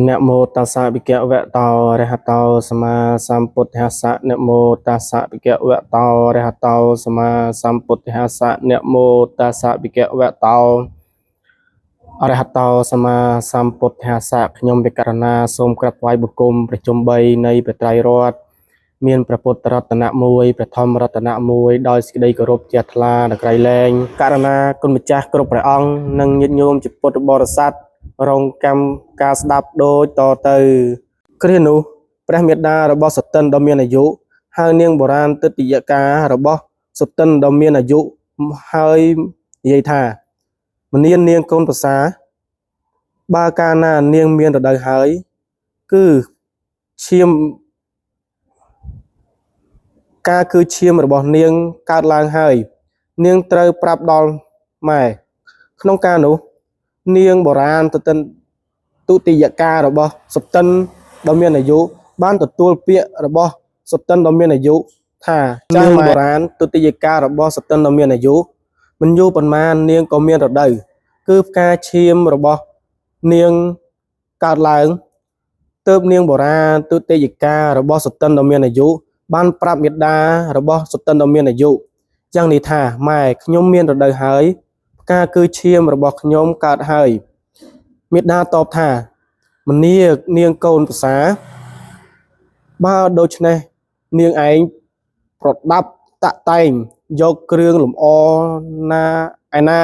นะโมตัสสะภิกขวะโตอะระหะโตสัมมาสัมพุทธัสสะนะโมตัสสะภิกขวะโตอะระหะโตสัมมาสัมพุทธัสสะนะโมตัสสะภิกขวะโตอะระหะโตสัมมาสัมพุทธัสสะខ្ញុំពិចារណាសូមក្រាបថ្វាយបង្គំប្រជុំ3នៃព្រះត្រៃរតន៍មានព្រះពុទ្ធរតនៈ1ព្រះធម្មរតនៈ1ដោយសេចក្តីគោរពជ្រះថ្លាដល់ក្រៃលែងករណាគុណម្ចាស់គ្រប់ព្រះអង្គនិងញាតិញោមជាពុទ្ធបរិស័ទរងកម្មការស្ដាប់ដូចតទៅគ្រានោះព្រះមេដារបស់សតិនដ៏មានអាយុហៅនាងបុរាណទិដ្ឋិយការបស់សតិនដ៏មានអាយុហើយនិយាយថាមនានាងកូនប្រសាបើកាលណានាងមានរដូវហើយគឺឈាមរបស់នាងកើតឡើងហើយនាងត្រូវប្រាប់ដល់ម៉ែក្នុងការនោះនាងបុរាណទិនទុតិយការបស់សតិនដ៏មានអាយុបានទទួលពាក្យរបស់សតិនដ៏មានអាយុថានាងបុរាណទុតិយការបស់សតិនដ៏មានអាយុមិនយូរប៉ុន្មាននាងក៏មានរដូវគឺផ្កាឈាមរបស់នាងកើតឡើងទើបនាងបុរាណទុតិយការបស់សតិនដ៏មានអាយុបានប្រាប់មេដារបស់សតិនដ៏មានអាយុយ៉ាងនេះថាម៉ែខ្ញុំមានរដូវហើយផ្កាគឺឈាមរបស់ខ្ញុំកើតហើយមេដាតបថាមនាងកូនប្រសាបើដូច្នេះនាងឯងប្រដាប់តាក់តែងយកគ្រឿងលម្អណា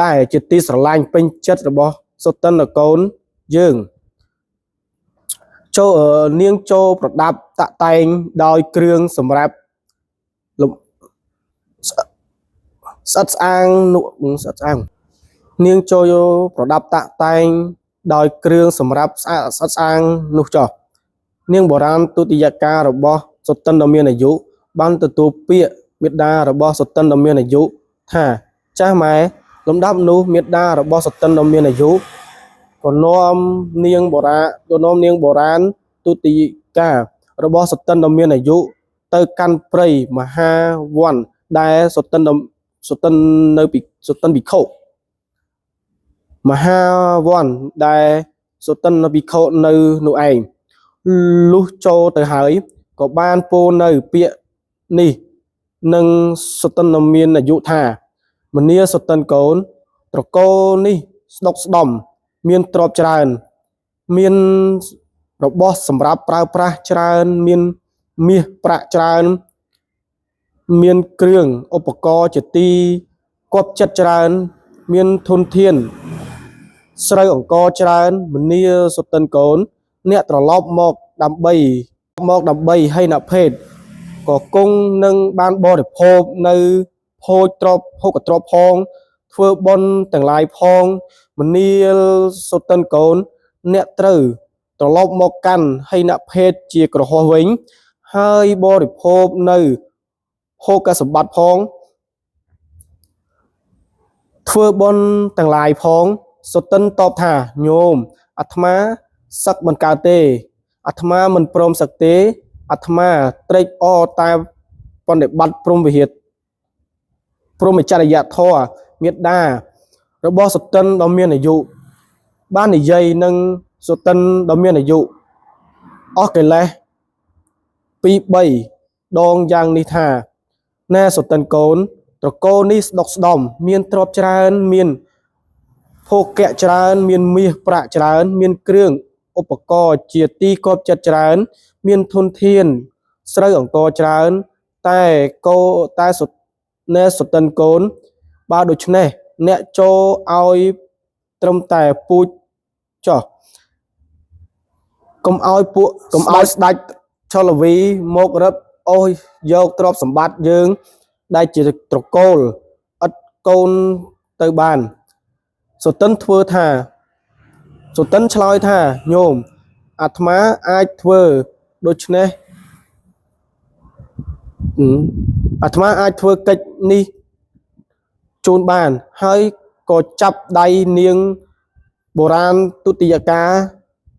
ដែលជាទីស្រឡាញ់ពេញចិត្តរបស់សតិនកូនយើងនាងចូលប្រដាប់តាក់តែងដោយគ្រឿងសម្រាប់ស្អិតស្អាងនាងចូលប្រដាប់តាក់តែងដោយគ្រឿងសម្រាប់ស្អិតស្អាងនោះចុះនាងបុរាណទុតិយការបស់សតិនដ៏មានអាយុបានទទួលពាក្យមេដារបស់សតិនដ៏មានអាយុថាចាស់ម៉ែលំដាប់នោះមេដារបស់សតិនដ៏មានអាយុក៏នាំនាងបុរាណទុតិយការបស់សតិនដ៏មានអាយុទៅកាន់ព្រៃមហាវ័នដែលសតិនភិក្ខុមហាវ័នដែលសតិនភិក្ខុនៅនោះឯងលុះចូលទៅហើយក៏បានពោលនៅពាក្យនេះនឹងសតិនមានអាយុថាមនាសតិនកូនត្រកូលនេះស្ដុកស្ដំមានទ្រព្យច្រើនមានរបស់សម្រាប់ប្រើប្រាស់ច្រើនមានមាសប្រាក់ច្រើនមានគ្រឿងឧបករណ៍ជាទីគប់ចិត្តច្រើនមានធនធានស្រូវអង្ករច្រើនមនាសតិនកូនអ្នកត្រឡប់មកដើម្បីហីនភេទក៏គង់នឹងបានបរិភោគនៅភោគទ្រព្យផងធ្វើបុណ្យទាំងឡាយផងមនាសតិនកូនអ្នកត្រូវត្រឡប់មកកាន់ហីនភេទជាក្រហមវិញហើយបរិភោគនៅភោគសម្បត្តិផងធ្វើបុណ្យទាំងឡាយផងសតិនតបថាញោមអាត្មាសឹកមិនកើតទេអាត្មាមិនព្រមសឹកទេអាត្មាត្រេកអរតែបដិបត្តិព្រមចរិយធម៌មេដារបស់សតិនដ៏មានអាយុបាននិយាយនឹងសតិនដ៏មានអាយុអស់កិលេស2-3ដងយ៉ាងនេះថាណែសតិនកូនត្រកូលនេះស្ដុកស្ដំមានទ្រព្យច្រើនមានភោគៈច្រើនមានមាសប្រាក់ច្រើនមានគ្រឿងឧបករណ៍ជាទីគប់ចិត្តច្រើនមានធនធានស្រូវអង្ករច្រើនតែណែសតិនកូនបើដូច្នេះអ្នកចូលឲ្យត្រឹមតែពូជចោះកុំឲ្យស្ដេចឆលវីមករឹបអូសយកទ្រព្យសម្បត្តិយើងដែលជាត្រកូលឥតកូនទៅបានសតិនឆ្លើយថាញោមអាត្មាអាចធ្វើដូច្នេះអាត្មាអាចធ្វើកិច្ចនេះជូនបានហើយក៏ចាប់ដៃនាងបុរាណទុតិយកា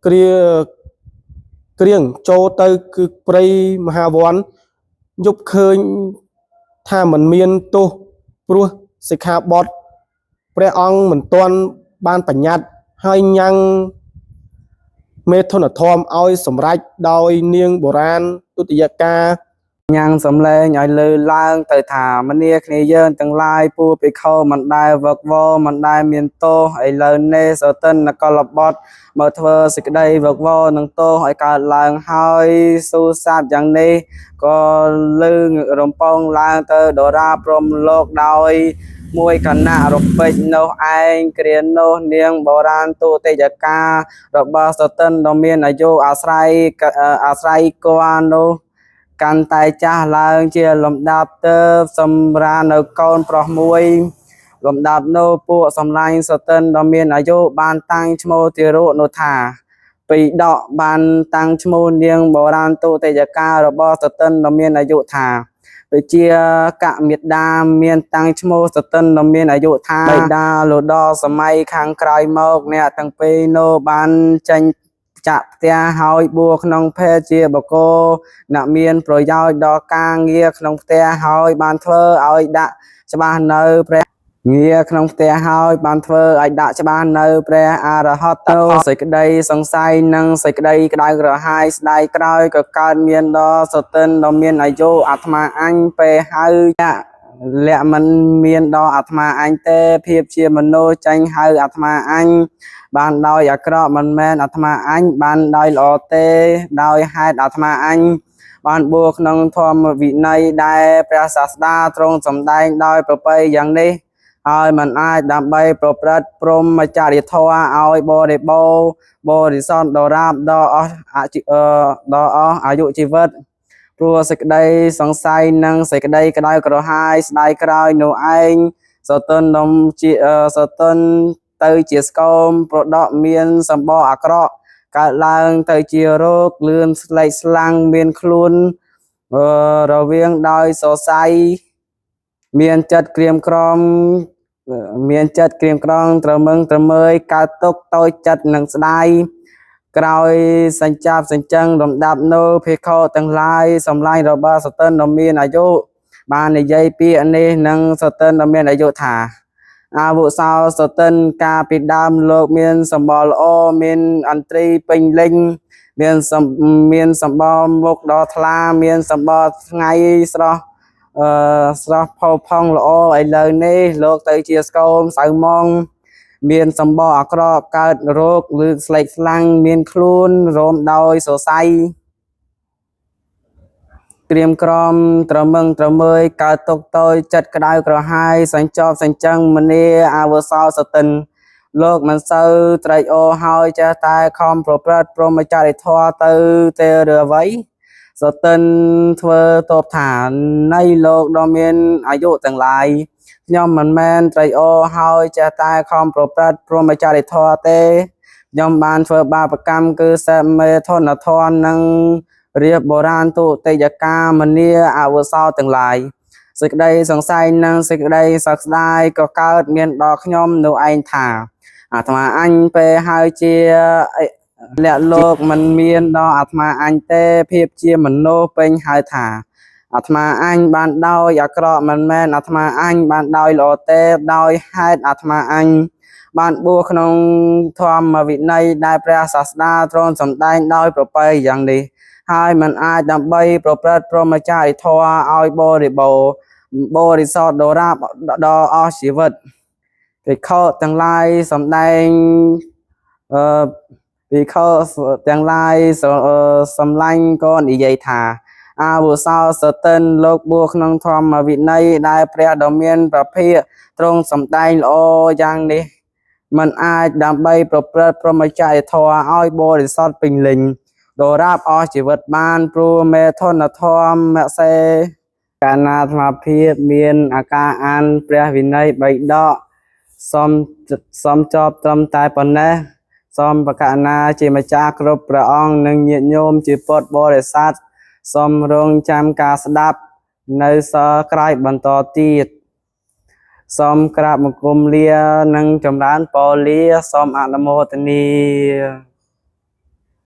គ្រៀងចូលទៅគឺព្រៃមហាវ័នយប់ឃើញថាមិនមានទោសព្រោះសិក្ខាបទព្រះអង្គមិនទាន់បានបញ្ញត្តិហើយញ៉ាំង មេធនធម៌ឲ្យសម្រេចដោយនាងបុរាណទុតិយកាញ៉ាំងសំឡេងឲ្យលើឡើងទៅថាមនាគ្នាយើងទាំងឡាយពួកភិក្ខុមិនដែលវឹកវរមិនដែលមានទោសឥឡូវនេះសតិនកលបុត្រមកធ្វើសេចក្តីវឹកវរនឹងទោសឲ្យកើតឡើងហើយស៊ូសាបយ៉ាងនេះក៏លើរំពងឡើងទៅដរាព្រំលោកដោយមួយគណៈរពេចនោះឯងគ្រានោះនាងបុរាណទុតិយការបស់សតិនដ៏មានអាយុអាស្រ័យគួរនោះកាន់តែចាស់ឡើងជាលំដាប់ទៅសម្រានៅកូនប្រុសមួយលំដាប់នោះពួកសំឡាញ់សតិនដ៏មានអាយុបានតាំងឈ្មោះទារកនោះថាពីដកបានតាំងឈ្មោះនាងបុរាណទុតិយការបស់សតិនដ៏មានអាយុថាដូចជាកមេដាមានតាំងឈ្មោះសតិនដ៏មានអាយុថាបិតាលដល់សម័យខាងក្រោយមកអ្នកទាំងពីរនោះបានចេញចាក់ផ្ទះហើយបួសក្នុងភេទជាបកគោអ្នកមានប្រយោជន៍ដល់ការងារក្នុងផ្ទះហើយបានធ្វើឲ្យដាក់ច្បាស់នៅព្រះងារក្នុងផ្ទះហើយបានធ្វើឲ្យដាក់ច្បាស់នៅព្រះអរហន្តសេចក្តីសង្ស័យនិងសេចក្តីក្តៅក្រហាយស្ដាយក្រោយក៏កើតមានដល់សតិនដ៏មានអាយុអាត្មាអញពេលហៅលក្ខមិនមានដល់អាត្មាអញទេភាពជាមនុស្សចាញ់ហៅអាត្មាអញបានដោយអាក្រក់មិនមែនអាត្មាអញបានដោយល្អទេដោយហេតុអាត្មាអញបានបួសក្នុងធម្មវិន័យដែលព្រះសាស្តាទ្រង់សម្ដែងដោយប្រពៃយ៉ាងនេះហើយมันអាចដើម្បីប្រព្រឹត្តព្រហ្មចរិយធម៌ឲ្យបរិបូរណ៍បរិសុទ្ធដរាបដល់អស់អាយុជីវិតព្រោះសេចក្តីសង្ស័យនិងសេចក្តីក្តៅក្រហាយស្ដាយក្រោយនោះឯងសតិននំជាសតិនទៅជាស្គមប្រដកមានសម្បកអាក្រក់កើតឡើងទៅជារោគលឿនស្លេកស្លាំងមានខ្លួនរវាងដោយសរសៃមានចិត្តក្រៀមក្រំត្រមឹងត្រមើយកើតទុកតូចចិត្តនិងស្ដាយក្រោយសញ្ចាប់សញ្ចឹងលំដាប់នៅភិក្ខុទាំងឡាយសម្លាញ់របស់សតិនដ៏មានអាយុបាននិយាយពាក្យនេះនឹងសតិនដ៏មានអាយុថាអាវុសោសតិនកាលពីដើមលោកមានសម្បល់ល្អមានអន្ត្រីពេញលេញមានសម្បល់មុខដ៏ថ្លាមានសម្បល់ថ្ងៃស្រស់ផោផង់ល្អឥឡូវនេះលោកទៅជាស្គមសៅម៉ងមានសម្បល់អាក្រក់កើតរោគឬស្លេកស្លាំងមានខ្លួនរោមដោយសរសៃក្រៀមក្រំត្រមឹងត្រមើយកើតទុកតូចចិត្តក្តៅក្រហាយសញ្ចប់សញ្ចឹងមនីអវសោសតិនលោកមិនសូវត្រេកអរហើយចេះតែខំប្រព្រឹត្តព្រហ្មចរិយធម៌ទៅទេឬអ្វីសតិនធ្វើតបថានៃលោកដ៏មានអាយុទាំងឡាយខ្ញុំមិនមែនត្រេកអរហើយចេះតែខំប្រព្រឹត្តព្រហ្មចរិយធម៌ទេខ្ញុំបានធ្វើបាបកម្មគឺសេមេធនធននិងរៀបបុរាណទុតិយកាមនីអវសោទាំងឡាយសេចក្តីសង្ស័យនិងសេចក្តីសោកស្ដាយក៏កើតមានដល់ខ្ញុំនោះឯងថាអាត្មាអញពេលហើយជាលក្ខលោកមិនមានដល់អាត្មាអញទេភាពជាមនុស្សពេញហៅថាអាត្មាអញបានដោយអាក្រក់មិនមែនអាត្មាអញបានដោយល្អទេដោយហេតុអាត្មាអញបានបួសក្នុងធម្មវិន័យដែលព្រះសាស្តាទ្រង់សម្ដែងដោយប្រពៃយ៉ាងនេះហើយมันអាចដើម្បីប្រព្រឹត្តព្រហ្មចរិយធម៌ឲ្យបរិបូរណ៍បរិសុទ្ធដរាបដល់អស់ជីវិតភិក្ខុទាំងឡាយសម្ដែងភិក្ខុទាំងឡាយសម្លាញ់ក៏និយាយថាអាវុសោសតិនលោកបួសក្នុងធម្មវិន័យដែលព្រះដ៏មានប្រភិក្ខទ្រង់សម្ដែងល្អយ៉ាងនេះมันអាចដើម្បីប្រព្រឹត្តព្រហ្មចរិយធម៌ឲ្យបរិសុទ្ធពេញលេញដរាបអស់ជីវិតបានព្រោះមេធនធម្មសេកាណាអាត្មាភាពមានអាការអានព្រះវិន័យ3ដកសំចប់ត្រឹមតែប៉ុណ្ណេះសូមប្រកាសណាជាម្ចាស់គ្រប់ព្រះអង្គនិងញាតិញោមជាពុទ្ធបរិស័ទសូមរងចាំការស្ដាប់នៅសល់ក្រោយបន្តទៀតសូមក្រាបបង្គំលានិងចម្រើនពរលាសូមអនុមោទនា